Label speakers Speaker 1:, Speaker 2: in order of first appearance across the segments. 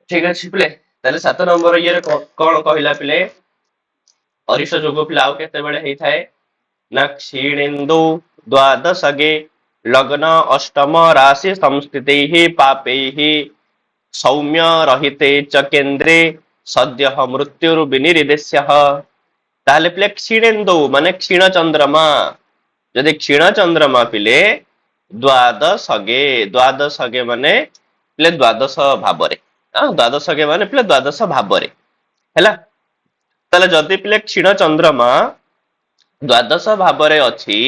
Speaker 1: ठीक अच्छे पिले ताले 7 नंबर ये कौन कहला पिले अरिष जोग पिले आउ केते बेले हेई थाए ना क्षीणेन्दु द्वादशगे लग्न अष्टम राशि संस्थितैः पापैः सौम्य रहिते च केन्द्रे सद्यः मृत्युर्विनिर्देश्यः ताले पिले क्षीणेन्दु माने क्षीण चंद्रमा जदि क्षीण चंद्रमा पिले द्वादशगे माने पिले द्वादश भाबरे द्वादशगे माने पिले द्वादश भाबरे हैला ताले जदि पिले क्षीण चंद्रमा द्वादश भाबरे अछि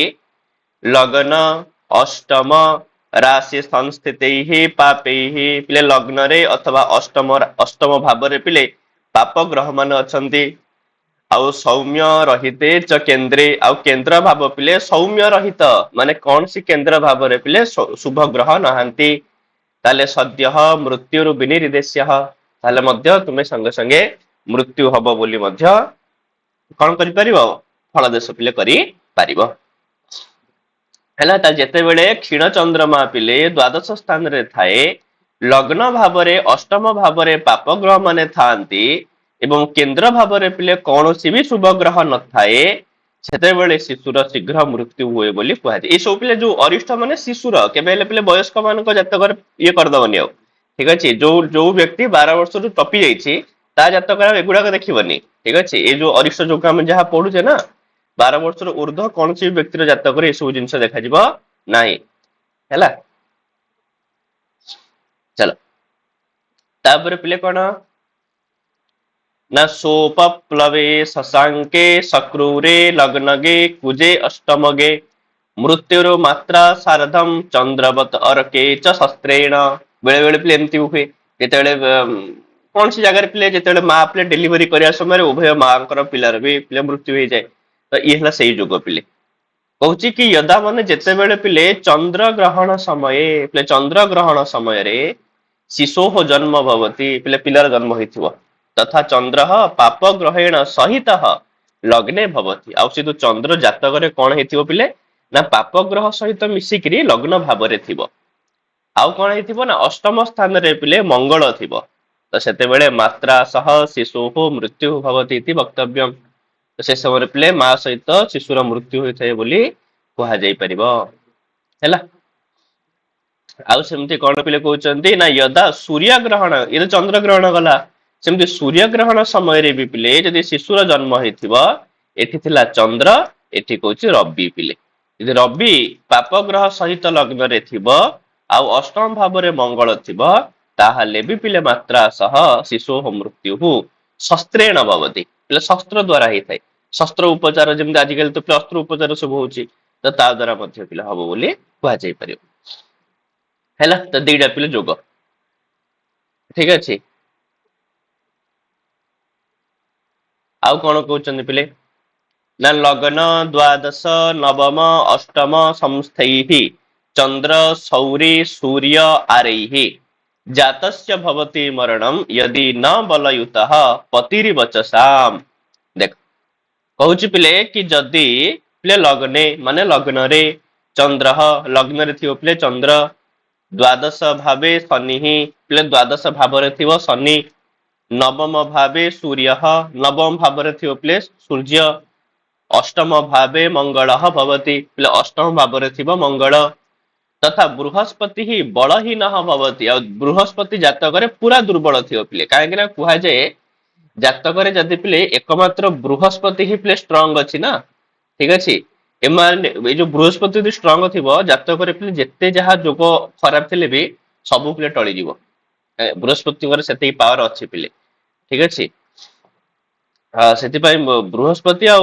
Speaker 1: लग्न अष्टम राशि संस्थितैः पापैः पिले लग्न रे अथवा अष्टम भाबरे पिले पाप ग्रह मान अछंती आउ सौम्य रहिते च केन्द्रे आउ केन्द्र भाव पिले सौम्य रहित माने कौन सी केन्द्र भाव रे पिले शुभ ग्रह नहांती ताले सद्यः मृत्युर विनिर्देश्यः ताले मध्य तुमे संगे संगे मृत्यु हब बोली मध्य कौन करि परिबो फल देश पिले करि परिबो हैला ता जेते बेले क्षीण चंद्रमा पिले द्वादश स्थान रे थाए लग्न भावरे अष्टम भावरे पाप ग्रह माने थांती एवं केन्द्र भावरे पिले कौनसी भी शुभ ग्रह न थाए सेतेबेले शिशुर शीघ्र मृत्यु हुए बोली कहा जाए। ए सब पिले जो अरिष्ट माने शिशुर केबे हेले पिले वयस्क मानक जातकर ये कर दबनी आ ठीक अछि जो जो व्यक्ति 12 वर्ष रु टपी जाईछि ता जातकर एगुडा को देखिबनी ठीक अछि ए जो अरिष्ट जो हम जहा पढुछे ना 12 वर्ष रु ऊर्ध्व कौनसी व्यक्तिर जातकर ए सब जिंस देखा जिवो नाही हैला चलो तापर पिले कोन न सोपप्लवे शशांके सक्रूरे लग्नगे कुजे अष्टमगे मृत्युर मात्रा सार्धम चंद्रवत अर्के च शस्त्रेण बेले बेले पिले एमती हुए जेतेबेले कौन सी जगह पिले जेतेबेले मां पिले डिलीवरी करिया समय उभय मांकर पिलार भी पिले मृत्यु हो जाए तो ये हला सही जुग पिले कहूची कि यदा माने जेतेबेले पिले चंद्र ग्रहण समय पिले चंद्र ग्रहण समय रे शिशोः जन्म भवति पिले पिलार जन्म होइथिबो तथा चंद्र पाप ग्रहेण सहित लग्ने भवति आउ से चंद्र जातक कौन हेतिबो पिले ना पाप ग्रह सहित मिसिकरी लग्न भाव थिबो आउ कौन हेतिबो ना अष्टम स्थान रे पिले मंगल थिबो तो सेतेबेले मात्रा सह शिशुः मृत्यु भवति इति वक्तव्यम तो से समय पिले मां सहित शिशुर मृत्यु होइथाय बोली कहा जाई परिबो हैला आउ सेमती कौन पिले कहउचंती ना यदा सूर्य ग्रहण ये चंद्र ग्रहण गला सेमती सूर्य ग्रहण समय रे भी पिले यदि शिशुर जन्म होइथिबो एठी थिला चंद्र एठी कहउची रवि पिले यदि रवि पाप ग्रह सहित लग्न रे थिबो आउ अष्टम भाव रे मंगल थिबो ताहाले भी पिले मात्रा सह शिशुः मृत्यु शस्त्रेण भवति पिले शस्त्र द्वारा ही थाए शस्त्र उपचार जेमति आजिकल तो अस्त्र उपचार सब होउची तो ता द्वारा मध्य पिले हबो बोली कहा जाई परियो हैला तो दीटा पिले जोग ठीक अछि आउ कौन कहउचंदी पिले ना लग्न द्वादश नवम अष्टम संस्थैः चंद्र सौरी सूर्य आरैः जातस्य भवति मरणम यदि न बलयुतः पतिर्वचसाम देख कहूची पिले कि जदि पिले लग्ने माने लग्न रे चंद्र लग्न रे थियो पिले चंद्र द्वादश भावे शनि पिले द्वादश भाव रे थियो शनि नवम भावे सूर्य नवम भाव रे थियो पिले सूर्य अष्टम भावे मंगल भवति पिले अष्टम भाव रे थियो मंगल तथा बृहस्पति ही बलहीन भवति आ बृहस्पति जातक रे पूरा दुर्बल थियो पिले काहे ना कुहा जाए जातक रे जदि पिले एकमात्र बृहस्पति ही पिले स्ट्रांग अछि ना ठीक अछि एमान ए जो बृहस्पति यदि स्ट्रांग थिबो जातक रे पिले जेते जहा जोग खराब थिले भी सब पिले टळी जीवो बृहस्पति करे सेते पावर अछि पिले ठीक अछि सेति बृहस्पति आ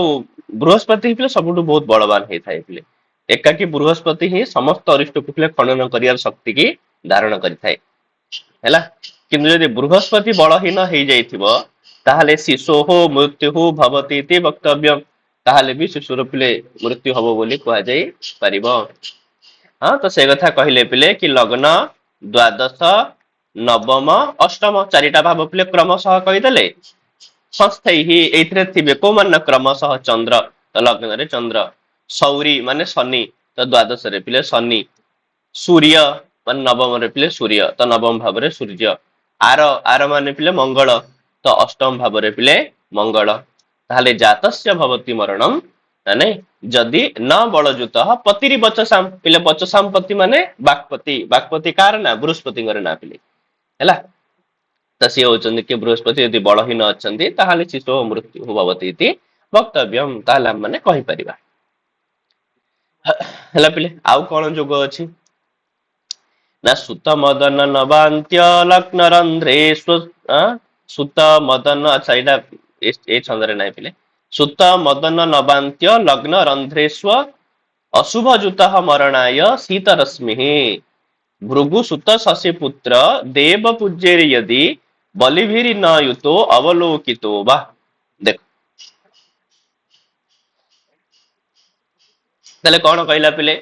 Speaker 1: बृहस्पति पिले सबुठु बहुत बलवान हे थाए पिले एकाकी बृहस्पति ही समस्त अरिष्ट को पिले खंडन करियार शक्ति की धारण करि थाए हैला किंतु यदि बृहस्पति बलहीन हे जाइथिबो ताहाले शिशोः मृत्युः भवति इति वक्तव्यम ताहाले भी शिशुर पिले मृत्यु हबो बोली कहा जाई परिबो हां तो से कथा कहिले पिले कि लग्न द्वादश नवम अष्टम चारिटा भाव पिले क्रमशः कहिदेले संस्थै ही एथिरे थिबे को मान क्रमशः चंद्र तो लग्न रे चंद्र सौरी माने शनि तो द्वादश रे पिले शनि सूर्य माने नवम रे पिले सूर्य तो नवम भाव रे सूर्य आर आर माने पिले मंगल तो अष्टम भाव रे पिले मंगल ताहले जातस्य भवति मरणम माने जदि न बलजुत पतिरि बचसाम पिले बचसाम पति माने बागपति कार ना बृहस्पति ना पिले हैला तो सी होचंदी कि बृहस्पति यदि बलहीन अछंती ताहले शिशु मृत्यु भवति इति वक्तव्यम ताहले हम माने कहि परिबा हैला पिले आउ कोन जोग अछि ना सुत मदन नवांत्य लग्न रंध्रे सुत मदन अच्छा एटा ए छंदरे नाही पिले सुत मदन नवांत्य लग्न रंध्रेस्व अशुभ जुत मरणाय शीत रश्मि भृगु सुत शशि पुत्र देव पूज्येर यदि बलिभिरी न युतो अवलोकितो वा देख ताले कौन कहला पिले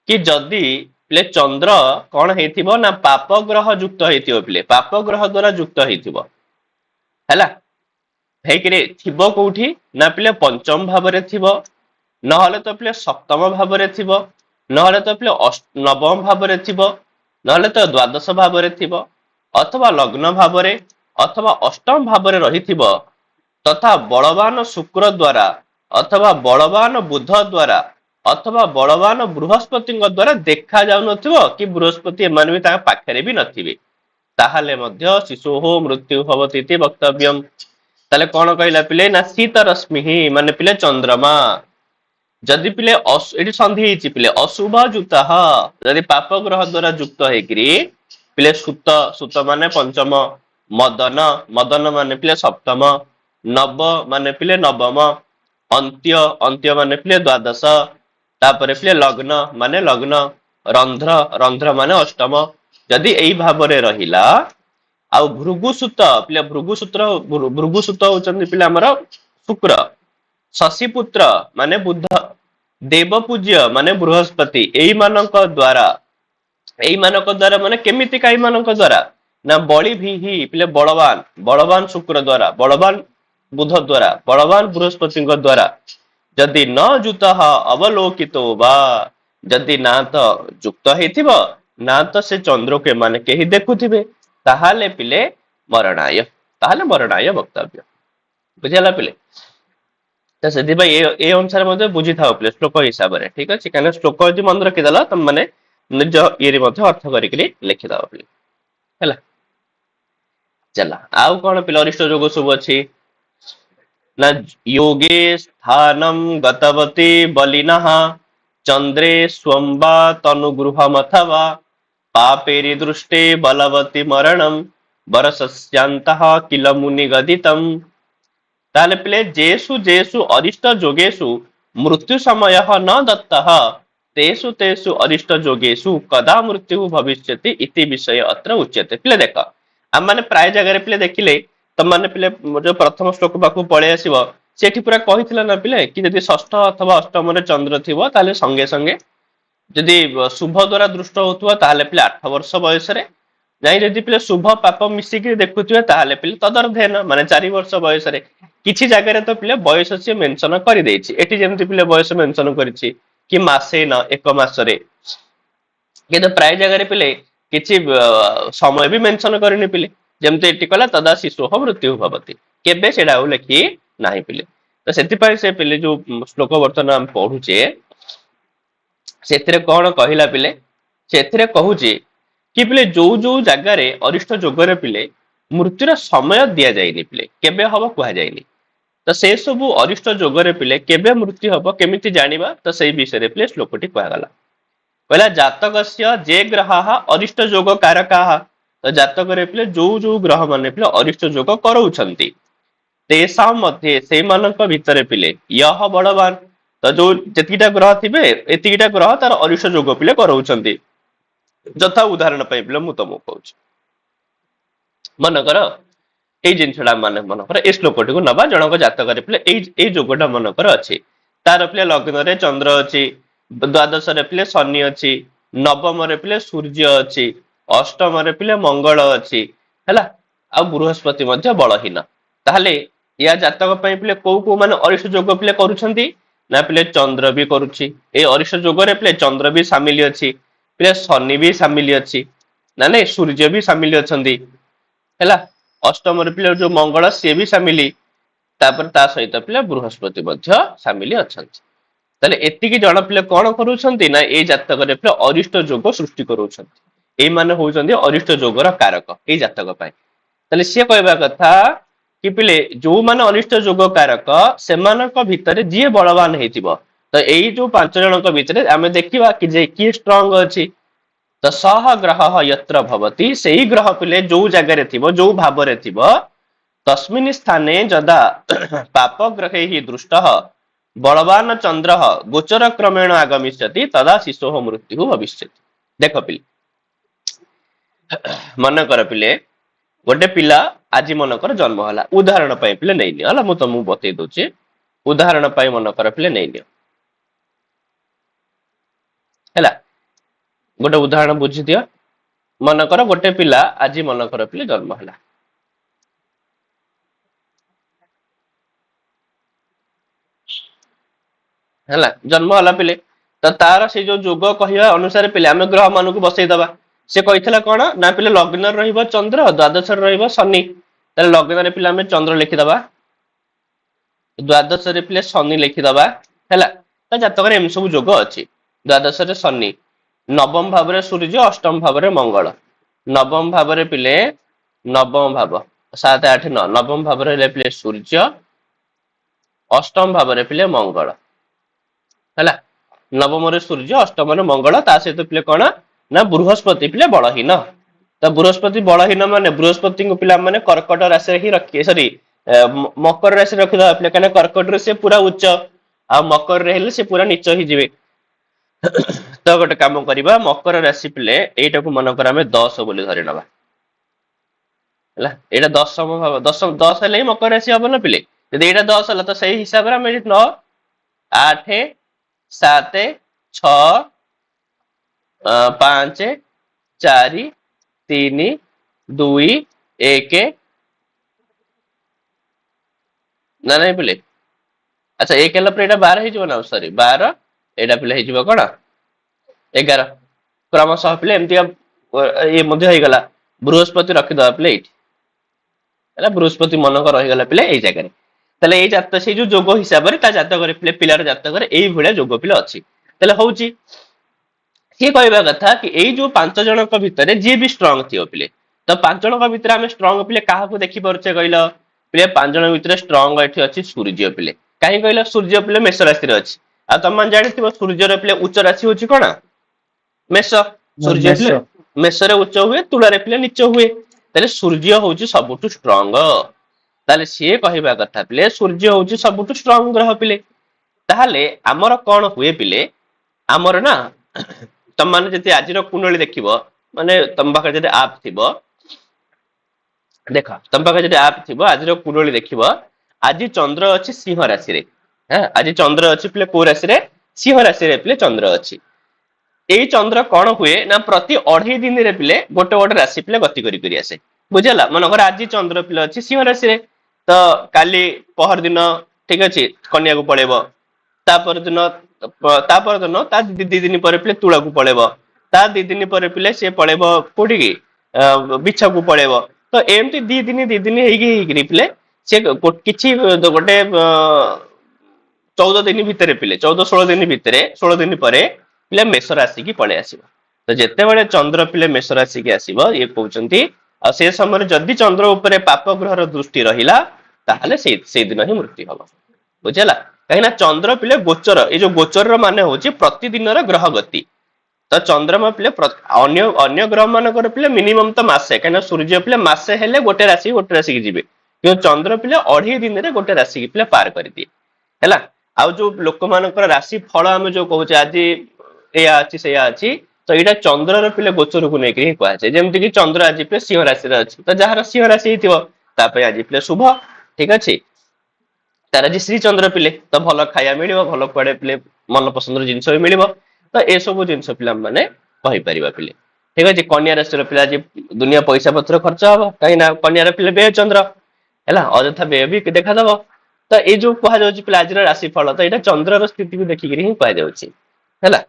Speaker 1: कि जदि पिले चंद्र कौन हेथिबो ना पाप ग्रह युक्त हेथिबो पिले पाप ग्रह द्वारा युक्त हेथिबो हैला हेकरे थिबो कोठी ना पिले पंचम भाव रे थिबो नहले तो पिले सप्तम भाव रे थिबो नहले तो पिले नवम भाव रे थिबो नहले तो द्वादश भाव रे थिबो अथवा लग्न भाव रे अथवा अष्टम भाव रे रहिथिबो तथा बलवान शुक्र द्वारा अथवा बलवान बुध द्वारा अथवा बलवान बृहस्पति द्वारा देखा जाउ नथिबो कि बृहस्पति एमान भी ता पाखरे भी नथिबे ताहाले मध्य शिशुः मृत्यु भवति इति वक्तव्यम ताले कोन कहला पिले ना शीत रश्मि माने पिले चंद्रमा जदि पिले एटी संधि हिची पिले अशुभ जुतः जदि पाप ग्रह द्वारा युक्त हेकरी पिले सुत सुत माने पंचम मदन मदन माने पिले सप्तम नव माने पिले नवम अंत्य अंत्य माने पिले द्वादश तापरे पिले लग्न माने लग्न रंध्र रंध्र माने अष्टम जदि एई भाव रे रहिला आउ भृगुसुत पिले भृगुसुत होचंदी पिले हमर शुक्र शशि पुत्र माने बुध देव पूज्य माने बृहस्पति एई मानक द्वारा माने केमिति काई मानक द्वारा ना बलि भी पिले बलवान बलवान शुक्र द्वारा बलवान बुध द्वारा बलवान बृहस्पति द्वारा जदि न जुत अवलोकितो वा जदि ना तो युक्त हेथिबो ना तो से चंद्र के माने केही देखुथिबे ताहाले पिले मरणाय वक्तव्य बुझला पिले तो से भाई ए अनुसार मते बुझी थाओ पिले श्लोक हिसाब रे ठीक अछि काने श्लोक जि मन रखि दला तम माने निज ये रे मते अर्थ करि के लिखि दाओ पिले हैला चला आउ कोन पिले अरिष्ट जोग सब अछि न योगे स्थानम गतवती बलिनः चंद्रे स्वंबा तनुगृहम अथवा पापेरि दृष्टे बलवती मरणम वरसस्यांतः किल मुनि गदितम ताले पिले जेसु जेसु अरिष्ट जोगेषु मृत्यु समय न दत्तः तेषु तेषु अरिष्ट जोगेषु कदा मृत्यु भविष्यति इति विषय अत्र उच्यते पिले देख हम माने प्राय जगह पिले देखिले तम माने पिले जो प्रथम श्लोक पाखु पळे आसीबो सेठी पूरा कहितला ना पिले कि यदि षष्ठ अथवा अष्टम रे चंद्र थिबो ताले संगे संगे यदि शुभ द्वारा दृष्ट होतुवा ताले पिले 8 वर्ष बयस रे जाई यदि पिले शुभ पाप मिसी के देखुथिबे ताले पिले तदर्धेन माने 4 वर्ष बयस रे किछि जगह रे तो पिले बयस से मेंशन करि देछि एठी जेमति पिले बयस मेंशन करिछि कि मासे न एक मास रे किंतु प्राय जगह रे पिले किछि समय भी मेंशन करिनि पिले जेमते एटी कला तदा शिशुः मृत्यु भवति केबे सेडा लेखि नाही पिले तो सेति पय से पिले जो श्लोक वर्तन हम पढुचे सेथिरे कोन कहिला पिले सेथिरे कहूची कि पिले जो जो जगह रे अरिष्ट जोगरे पिले मृत्युर समय दिया जाइनि पिले केबे हबो कुहा जाइनि तो से सब अरिष्ट जोगरे पिले केबे मृत्यु हबो केमिति जानिबा तो सेही विषय रे पिले श्लोकटी कहला गला पहिला जातकस्य जे ग्रहाः अरिष्ट जोग कारकाः तो जातक रे पिले जो जो ग्रह माने पिले अरिष्ट जोग करउछंती तेसा मध्ये से मानक भितरे पिले यह बलवान तो जो जतिटा ग्रह थिबे एतिटा ग्रह तार अरिष्ट जोग पिले करउछंती जथा उदाहरण पय पिले मु तमो कहूछ मन कर ए जिनछडा माने मन कर ए श्लोकटी को नबा जनक जातक रे पिले ए जोगटा मन कर अछि तार पिले लग्न रे चंद्र अछि द्वादश रे पिले शनि अछि नवम रे पिले सूर्य अछि अष्टम रे पिले मंगल अछि हैला आ बृहस्पति मध्ये बलहीन ताहले या जातक पय पिले को माने अरिष्ट जोग पिले करूछंती ना पिले चंद्र भी करूछि ए अरिष्ट जोग रे पिले चंद्र भी शामिल अछि पिले शनि भी शामिल अछि ना नै सूर्य भी शामिल अछंती ହେଲା। ଅଷ୍ଟମରେ ପିଲେ ଯୋଉ ମଙ୍ଗଳ ସିଏ ବି ସାମିଲ, ତାପରେ ତା ସହିତ ପିଲେ ବୃହସ୍ପତି ମଧ୍ୟ ସାମିଲ ଅଛନ୍ତି। ତାହେଲେ ଏତିକି ଜଣ ପିଲେ କଣ କରୁଛନ୍ତି ନା ଏଇ ଜାତକରେ ପିଲେ ଅରିଷ୍ଟ ଯୋଗ ସୃଷ୍ଟି କରୁଛନ୍ତି। ଏଇମାନେ ହଉଛନ୍ତି ଅରିଷ୍ଟ ଯୋଗର କାରକ ଏଇ ଜାତକ ପାଇଁ। ତାହେଲେ ସିଏ କହିବା କଥା କି ପିଲେ ଯୋଉମାନେ ଅନିଷ୍ଟ ଯୋଗ କାରକ ସେମାନଙ୍କ ଭିତରେ ଯିଏ ବଳବାନ ହେଇଥିବ, ତ ଏଇ ଯୋଉ 5 ଜଣଙ୍କ ଭିତରେ ଆମେ ଦେଖିବା କି ଯେ କିଏ ଷ୍ଟ୍ରଙ୍ଗ ଅଛି। ତ ସହ ଗ୍ରହ ୟତ୍ର ଭବତି, ସେଇ ଗ୍ରହ ପିଲେ ଯୋଉ ଜାଗାରେ ଥିବ ଯୋଉ ଭାବରେ ଥିବ ତସ୍ମିନ୍ ସ୍ଥାନେ ଯଦା ପାପ ଗ୍ରହୈ ଦୃଷ୍ଟ ବଳବାନ ଚନ୍ଦ୍ର ଗୋଚର କ୍ରମେଣ ଆଗମିଷ୍ୟତି ତଦା ଶିଶୋ ମୃତ୍ୟୁ ଭବିଷ୍ୟତି। ଦେଖ ପିଲେ, ମନେ ପିଲେ ଗୋଟେ ପିଲା ଆଜି ମନକର ଜନ୍ମ ହେଲା, ଉଦାହରଣ ପାଇଁ ପିଲେ ନେଇନିଅ ହେଲା, ମୁଁ ତମକୁ ବତେଇ ଦଉଛି। ଉଦାହରଣ ପାଇଁ ମନକର ପିଲେ ନେଇନିଅ ହେଲା। ଗୋଟେ ଉଦାହରଣ ବୁଝିଦିଅ। ମନେକର ଗୋଟେ ପିଲା ଆଜି ମନେକର ପିଲେ ଜନ୍ମ ହେଲା। ହେଲା ଜନ୍ମ ହେଲା ପିଲେ, ତ ତାର ସେଇ ଯୋଉ ଯୋଗ କହିବା ଅନୁସାରେ ପିଲେ ଆମେ ଗ୍ରହ ମାନଙ୍କୁ ବସେଇଦବା। ସେ କହିଥିଲା କଣ ନା ପିଲେ ଲଗ୍ନରେ ରହିବ ଚନ୍ଦ୍ର, ଦ୍ଵାଦଶରେ ରହିବ ଶନି। ତାହେଲେ ଲଗ୍ନରେ ପିଲା ଆମେ ଚନ୍ଦ୍ର ଲେଖିଦବା, ଦ୍ଵାଦଶରେ ପିଲେ ଶନି ଲେଖିଦବା ହେଲା। ତା ଜାତକରେ ଏମିତି ସବୁ ଯୋଗ ଅଛି। ଦ୍ଵାଦଶରେ ଶନି, ନବମ ଭାବରେ ସୂର୍ଯ୍ୟ, ଅଷ୍ଟମ ଭାବରେ ମଙ୍ଗଳ। ନବମ ଭାବରେ ପିଲେ ନବମ ଭାବ 7, 8, 9 ନବମ ଭାବରେ ହେଲେ ପିଲେ ସୂର୍ଯ୍ୟ, ଅଷ୍ଟମ ଭାବରେ ପିଲେ ମଙ୍ଗଳ ହେଲା। ନବମରେ ସୂର୍ଯ୍ୟ, ଅଷ୍ଟମରେ ମଙ୍ଗଳ, ତା ସହିତ ପିଲେ କଣ ନା ବୃହସ୍ପତି ପିଲେ ବଳହୀନ। ତ ବୃହସ୍ପତି ବଳହୀନ ମାନେ ବୃହସ୍ପତିଙ୍କୁ ପିଲାମାନେ କର୍କଟ ରାଶିରେ ହିଁ ରଖିବେ, ସରି ମକର ରାଶିରେ ରଖିଦବା ପିଲେ, କାହିଁକିନା କର୍କଟରେ ସେ ପୁରା ଉଚ୍ଚ ଆଉ ମକରରେ ହେଲେ ସେ ପୁରା ନିଚ ହେଇଯିବେ। ତ ଗୋଟେ କାମ କରିବା, ମକର ରାଶି ପିଲେ ଏଇଟାକୁ ମନେକର ଆମେ 10 ବୋଲି ଧରି ନବା ହେଲା। ଏଇଟା ଦଶମ ଭାବ, 10 ହେଲେ ହିଁ ମକର ରାଶି ହବ ନା ପିଲେ। ଯଦି ଏଇଟା 10 ହେଲା ତ ସେଇ ହିସାବରେ ଆମେ 9, 8, 7, 6, 5, 4, 3, 2, 1 ନା ନାଇଁ ପିଲେ। ଆଚ୍ଛା 1 ହେଲା ପରେ ଏଇଟା 12 ହେଇଯିବ ନା, ସରି 12, ଏଇଟା ପିଲେ ହେଇଯିବ କଣ 11। କ୍ରମଶଃ ପିଲେ ଏମିତିଆ ଇଏ ମଧ୍ୟ ହେଇଗଲା। ବୃହସ୍ପତି ରଖିଦବା ପିଲେ ଏଇଠି ହେଲା, ବୃହସ୍ପତି ମନଙ୍କ ରହିଗଲା ପିଲେ ଏଇ ଜାଗାରେ। ତାହେଲେ ଏଇ ଜାତ ସେଇ ଯୋଉ ଯୋଗ ହିସାବରେ ତା ଜାତକରେ ପିଲାର ଜାତକରେ ଏଇଭଳିଆ ଯୋଗ ପିଲା ଅଛି। ତାହେଲେ ହଉଛି ସିଏ କହିବା କଥା କି ଏଇ ଯୋଉ 5 ଜଣଙ୍କ ଭିତରେ ଯିଏ ବି ଷ୍ଟ୍ରଙ୍ଗ ଥିବ ପିଲେ, ତ 5 ଜଣଙ୍କ ଭିତରେ ଆମେ ଷ୍ଟ୍ରଙ୍ଗ ପିଲେ କାହାକୁ ଦେଖିପାରୁଛେ କହିଲ? ପିଲେ 5 ଜଣ ଭିତରେ ଷ୍ଟ୍ରଙ୍ଗ ଏଠି ଅଛି ସୂର୍ଯ୍ୟ ପିଲେ। କାହିଁ କହିଲ? ସୂର୍ଯ୍ୟ ପିଲେ ମେଷ ରାଶିରେ ଅଛି। ଆଉ ତମେ ଜାଣିଥିବ ସୂର୍ଯ୍ୟର ପିଲେ ଉଚ୍ଚ ରାଶି ହଉଛି କଣ? ମେଷ। ସୂର୍ଯ୍ୟ
Speaker 2: ମେଷ।
Speaker 1: ପିଲେ ମେଷରେ ଉଚ୍ଚ ହୁଏ, ତୁଳାରେ ପିଲେ ନିଚ ହୁଏ। ତାହେଲେ ସୂର୍ଯ୍ୟ ହଉଛି ସବୁଠୁ ଷ୍ଟ୍ରଙ୍ଗ। ତାହେଲେ ସିଏ କହିବା କଥା ପିଲେ ସୂର୍ଯ୍ୟ ହଉଛି ସବୁଠୁ ଷ୍ଟ୍ରଙ୍ଗ ଗ୍ରହ ପିଲେ। ତାହେଲେ ଆମର କଣ ହୁଏ ପିଲେ, ଆମର ନା ତମମାନେ ଯଦି ଆଜିର କୁଣ୍ଡଳୀ ଦେଖିବ, ମାନେ ତମ ପାଖରେ ଯଦି ଆପ୍ ଥିବ ଦେଖ ତମ ପାଖରେ ଯଦି ଆପ୍ ଥିବ, ଆଜିର କୁଣ୍ଡଳୀ ଦେଖିବ, ଆଜି ଚନ୍ଦ୍ର ଅଛି ସିଂହ ରାଶିରେ। ଆଜି ଚନ୍ଦ୍ର ଅଛି ପିଲେ କୋଉ ରାଶିରେ? ସିଂହ ରାଶିରେ ପିଲେ ଚନ୍ଦ୍ର ଅଛି। ଏଇ ଚନ୍ଦ୍ର କଣ ହୁଏ ନା ପ୍ରତି 2.5 ଦିନରେ ପିଲେ ଗୋଟେ ଗୋଟେ ରାଶି ପିଲେ ଗତି କରି ଆସେ। ବୁଝିହେଲା। ମନେକର ଆଜି ଚନ୍ଦ୍ର ପିଲେ ଅଛି ସିଂହ ରାଶିରେ, ତ କାଲି ପହର ଦିନ ଠିକ ଅଛି କନ୍ୟାକୁ ପଳେଇବ। ତା 2 ଦିନ ପରେ ପିଲେ ତୁଳାକୁ ପଳେଇବ। ତା 2 ଦିନ ପରେ ପିଲେ ସିଏ ପଳେଇବ କୋଉଠିକି ବିଛକୁ ପଳେଇବ। ତ ଏମିତି 2 ଦିନ ହେଇକିରି ପିଲେ ସେ କିଛି ଗୋଟେ 14 ଦିନ ଭିତରେ ପିଲେ 14-16 ଦିନ ଭିତରେ 16 ଦିନ ପରେ ପିଲେ ମେଷ ରାଶିକି ପଳେଇ ଆସିବ। ତ ଯେତେବେଳେ ଚନ୍ଦ୍ର ପିଲେ ମେଷ ରାଶିକି ଆସିବ, ଇଏ କହୁଛନ୍ତି ଆଉ ସେ ସମୟରେ ଯଦି ଚନ୍ଦ୍ର ଉପରେ ପାପ ଗ୍ରହର ଦୃଷ୍ଟି ରହିଲା, ତାହେଲେ ସେଇଦିନ ହିଁ ମୃତ୍ୟୁ ହବ। ବୁଝିହେଲା। କାହିଁକି ନା ଚନ୍ଦ୍ର ପିଲେ ଗୋଚର, ଏଇ ଯୋଉ ଗୋଚରର ମାନେ ହଉଛି ପ୍ରତିଦିନର ଗ୍ରହ ଗତି। ତ ଚନ୍ଦ୍ରମା ପିଲେ ଅନ୍ୟ ଅନ୍ୟ ଗ୍ରହ ମାନଙ୍କର ପିଲେ ମିନିମମ୍ ତ ମାସେ, କାହିଁକିନା ସୂର୍ଯ୍ୟ ପିଲେ ମାସେ ହେଲେ ଗୋଟେ ରାଶିକି ଯିବେ। କିନ୍ତୁ ଚନ୍ଦ୍ର ପିଲେ 2.5 ଦିନରେ ଗୋଟେ ରାଶିକି ପିଲେ ପାର କରିଦିଏ ହେଲା। ଆଉ ଯୋଉ ଲୋକମାନଙ୍କର ରାଶି ଫଳ ଆମେ ଯୋଉ କହୁଛେ ଆଜି ଏଇଆ ଅଛି ସେଇଆ ଅଛି, ତ ଏଇଟା ଚନ୍ଦ୍ରର ପିଲେ ଗୋଚରକୁ ନେଇକି ହିଁ କୁହାଯାଏ। ଯେମିତି କିି ଚନ୍ଦ୍ର ଆଜି ପିଲେ ସିଂହ ରାଶିରେ ଅଛି, ତ ଯାହାର ସିଂହ ରାଶି ହେଇଥିବ ତା ପାଇଁ ଆଜି ପିଲେ ଶୁଭ। ଠିକ ଅଛି। ତାର ଆଜି ଶ୍ରୀ ଚନ୍ଦ୍ର ପିଲେ ତ ଭଲ ଖାଇବା ମିଳିବ, ଭଲ କୁଆଡେ ପିଲେ ମନ ପସନ୍ଦର ଜିନିଷ ବି ମିଳିବ। ତ ଏସବୁ ଜିନିଷ ପିଲା ମାନେ କହିପାରିବା ପିଲେ। ଠିକ ଅଛି। କନ୍ୟା ରାଶିର ପିଲା ଆଜି ଦୁନିଆ ପଇସା ପତ୍ର ଖର୍ଚ୍ଚ ହବ, କାହିଁକି ନା କନ୍ୟାର ପିଲେ ବ୍ୟୟ ଚନ୍ଦ୍ର ହେଲା, ଅଯଥା ବ୍ୟୟ ବି ଦେଖାଦବ। ତ ଏଇ ଯୋଉ କୁହାଯାଉଛି ପିଲା ଆଜିର ରାଶି ଫଳ, ତ ଏଇଟା ଚନ୍ଦ୍ରର ସ୍ଥିତିକୁ ଦେଖିକିରି ହିଁ କୁହାଯାଉଛି ହେଲା।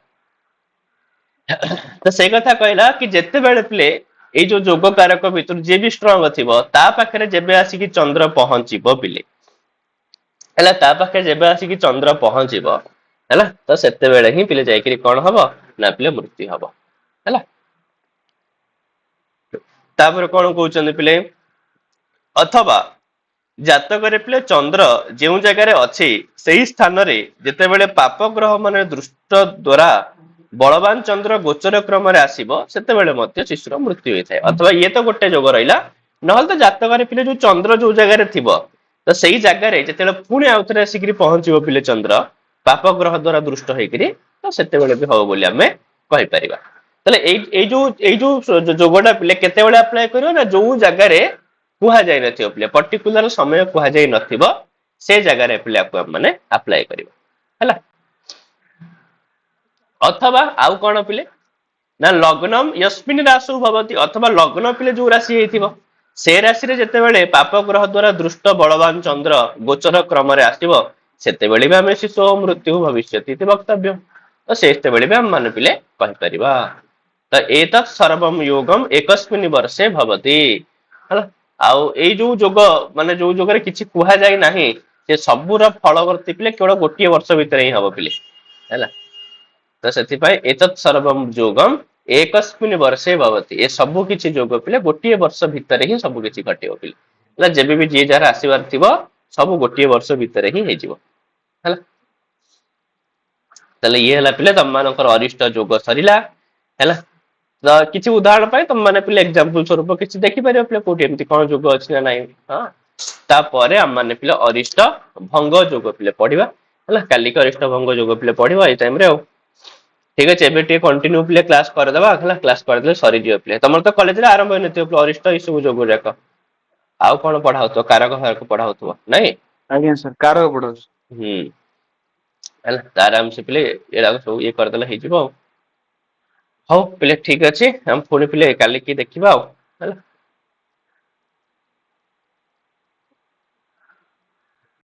Speaker 1: ତ ସେଇ କଥା କହିଲା କି ଯେତେବେଳେ ପିଲେ ଏଇ ଯୋଉ ଯୋଗ କାରକ ଭିତରୁ ଯିଏ ବି ଷ୍ଟ୍ରଙ୍ଗ ଥିବ ତା ପାଖରେ ଯେବେ ଆସିକି ଚନ୍ଦ୍ର ପହଞ୍ଚିବ ପିଲେ ହେଲା, ତା ପାଖରେ ଯେବେ ଆସିକି ଚନ୍ଦ୍ର ପହଞ୍ଚିବ ହେଲା, ତ ସେତେବେଳେ ହିଁ ପିଲେ ଯାଇକିରି କଣ ହବ ନା ପିଲେ ମୃତ୍ୟୁ ହବ ହେଲା। ତାପରେ କଣ କହୁଛନ୍ତି ପିଲେ, ଅଥବା ଜାତକରେ ପିଲେ ଚନ୍ଦ୍ର ଯେଉଁ ଜାଗାରେ ଅଛି ସେଇ ସ୍ଥାନରେ ଯେତେବେଳେ ପାପ ଗ୍ରହ ମାନେ ଦୃଷ୍ଟ ଦ୍ଵାରା ବଳବାନ ଚନ୍ଦ୍ର ଗୋଚର କ୍ରମରେ ଆସିବ ସେତେବେଳେ ମଧ୍ୟ ଶିଶୁର ମୃତ୍ୟୁ ହୋଇଥାଏ। ଅଥବା ଇଏ ତ ଗୋଟେ ଯୋଗ ରହିଲା, ନହେଲେ ତ ଜାତକରେ ପିଲେ ଯୋଉ ଚନ୍ଦ୍ର ଯୋଉ ଜାଗାରେ ଥିବ ତ ସେଇ ଜାଗାରେ ଯେତେବେଳେ ପୁଣି ଆଉଥରେ ଆସିକିରି ପହଞ୍ଚିବ ପିଲେ ଚନ୍ଦ୍ର ପାପ ଗ୍ରହ ଦ୍ଵାରା ଦୃଷ୍ଟ ହେଇକିରି, ତ ସେତେବେଳେ ବି ହବ ବୋଲି ଆମେ କହିପାରିବା। ତାହେଲେ ଏଇ ଯୋଉ ଯୋଗଟା ପିଲେ କେତେବେଳେ ଆପ୍ଲାଏ କରିବ ନା ଯୋଉ ଜାଗାରେ କୁହାଯାଇ ନଥିବ ପିଲେ, ପର୍ଟିକୁଲାର ସମୟ କୁହାଯାଇ ନଥିବ ସେ ଜାଗାରେ ପିଲେ ମାନେ ଆପ୍ଲାଏ କରିବ ହେଲା। ଅଥବା ଆଉ କଣ ପିଲେ ନା ଲଗ୍ନମ୍ ୟସ୍ମିନ୍ ରାଶୁ ଭବତି, ଅଥବା ଲଗ୍ନ ପିଲେ ଯୋଉ ରାଶି ହେଇଥିବ ସେ ରାଶିରେ ଯେତେବେଳେ ପାପ ଗ୍ରହ ଦ୍ଵାରା ଦୃଷ୍ଟ ବଳବାନ ଚନ୍ଦ୍ର ଗୋଚର କ୍ରମରେ ଆସିବ ସେତେବେଳେ ବି ଆମେ ଶିଶୁ ମୃତ୍ୟୁ ଭବିଷ୍ୟତି ବକ୍ତବ୍ୟ, ତ ସେତେବେଳେ ବି ଆମେ ମାନେ ପିଲେ କହିପାରିବା। ତ ଏତତ୍ ସର୍ବମ୍ ଯୋଗମ୍ ଏକସ୍ମିନ୍ ବର୍ଷେ ଭବତି ହେଲା। ଆଉ ଏଇ ଯୋଉ ଯୋଗ ମାନେ ଯୋଉ ଯୋଗରେ କିଛି କୁହାଯାଇ ନାହିଁ ସେ ସବୁର ଫଳବର୍ତ୍ତୀ ପିଲେ କେବଳ ଗୋଟିଏ ବର୍ଷ ଭିତରେ ହିଁ ହବ ପିଲେ ହେଲା। ତ ସେଥିପାଇଁ ଏତତ୍ ସର୍ବମ୍ ଯୋଗମ୍ ଏକସ୍ମିନ୍ ବର୍ଷେ ଭବତି, ଏ ସବୁ କିଛି ଯୋଗ ପିଲେ ଗୋଟିଏ ବର୍ଷ ଭିତରେ ହିଁ ସବୁ କିଛି ଘଟିବ ପିଲେ ହେଲା। ଯେବେ ବି ଯିଏ ଯାହାର ଆସିବାର ଥିବ ସବୁ ଗୋଟିଏ ବର୍ଷ ଭିତରେ ହିଁ ହେଇଯିବ ହେଲା। ତାହେଲେ ଇଏ ହେଲା ପିଲେ ତମ ମାନଙ୍କର ଅରିଷ୍ଟ ଯୋଗ ସରିଲା ହେଲା। ତ କିଛି ଉଦାହରଣ ପାଇଁ ତମ ମାନେ ପିଲେ ଏକ୍ଜାମ୍ପଲ ସ୍ୱରୂପ କିଛି ଦେଖିପାରିବ ପିଲେ କୋଉଠି ଏମିତି କଣ ଯୋଗ ଅଛି ନା ନାଇଁ। ହଁ, ତାପରେ ଆମ ମାନେ ପିଲେ ଅରିଷ୍ଟ ଭଙ୍ଗ ଯୋଗ ପିଲେ ପଢିବା ହେଲା। କାଲିକି ଅରିଷ୍ଟ ଭଙ୍ଗ ଯୋଗ ପିଲେ ପଢିବା ଏଇ ଟାଇମ ରେ ଆଉ। ଠିକ ଅଛି, ଏବେ ଟିକେ କଣ୍ଟିନ୍ୟୁ ପିଲେ କ୍ଲାସ କରିଦବା ହେଲା, କ୍ଲାସ କରିଦେଲେ ସରିଯିବ ପିଲେ। ତମର ତ କଲେଜରେ ଆରମ୍ଭ ହେଇନଥିବ ଅରିଷ୍ଟ ଏଇ ସବୁ ଯୋଗ ଯାକ। ଆଉ କଣ ପଢା ହଉଥିବ କାରକ ଫାରକ ପଢା ହଉଥିବ ନାଇଁ।
Speaker 2: ଆଜ୍ଞା ସାର୍ କାରକ ପଢଉଛି।
Speaker 1: ହୁଁ ହେଲା, ତ ଆରାମ ସେ ପିଲେ ଏଇଟାକୁ ସବୁ ଇଏ କରିଦେଲେ ହେଇଯିବ ଆଉ। ହଉ ପିଲେ ଠିକ ଅଛି, ଆମେ ପୁଣି ପିଲେ କାଲିକି ଦେଖିବା ଆଉ ହେଲା।